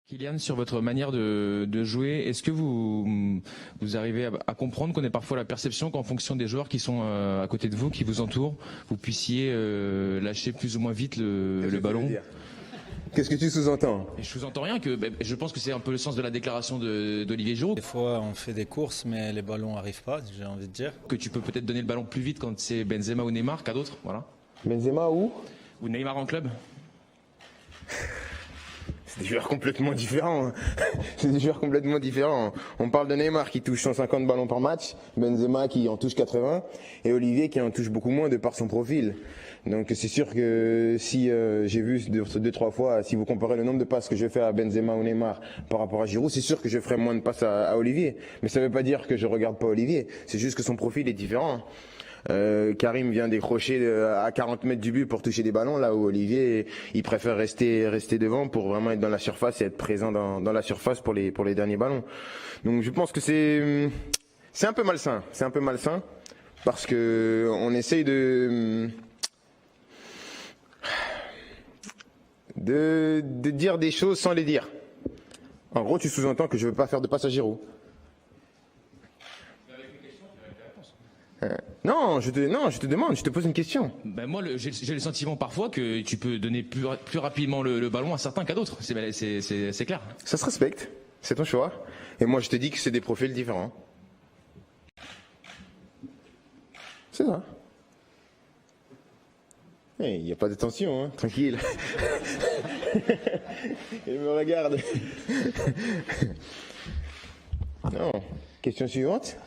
Kylian, sur votre manière de jouer, est-ce que vous arrivez à comprendre qu'on ait parfois la perception qu'en fonction des joueurs qui sont à côté de vous, qui vous entourent, vous puissiez lâcher plus ou moins vite le ballon? Qu'est-ce que tu sous-entends? Et je sous-entends rien, je pense que c'est un peu le sens de la déclaration d'Olivier Giroud. Des fois, on fait des courses, mais les ballons n'arrivent pas, j'ai envie de dire. Que tu peux peut-être donner le ballon plus vite quand c'est Benzema ou Neymar qu'à d'autres, voilà. Benzema ou Neymar en club. C'est des joueurs complètement différents. C'est des joueurs complètement différents. On parle de Neymar qui touche 150 ballons par match, Benzema qui en touche 80 et Olivier qui en touche beaucoup moins de par son profil. Donc c'est sûr que si j'ai vu 2-3 fois, si vous comparez le nombre de passes que je fais à Benzema ou Neymar par rapport à Giroud, c'est sûr que je ferai moins de passes à Olivier. Mais ça ne veut pas dire que je regarde pas Olivier. C'est juste que son profil est différent. Karim vient décrocher à 40 mètres du but pour toucher des ballons, là où Olivier il préfère rester devant pour vraiment être dans la surface et être présent dans la surface pour les derniers ballons. Donc je pense que c'est un peu malsain, parce que on essaye de dire des choses sans les dire. En gros, tu sous-entends que je veux pas faire de passe à Giroud. Non, je te demande, je te pose une question. Ben moi, j'ai le sentiment parfois que tu peux donner plus rapidement le ballon à certains qu'à d'autres. C'est clair. Ça se respecte, c'est ton choix. Et moi, je te dis que c'est des profils différents. C'est ça. Il n'y a pas de tension, hein, tranquille. Il me regarde. Non. Question suivante.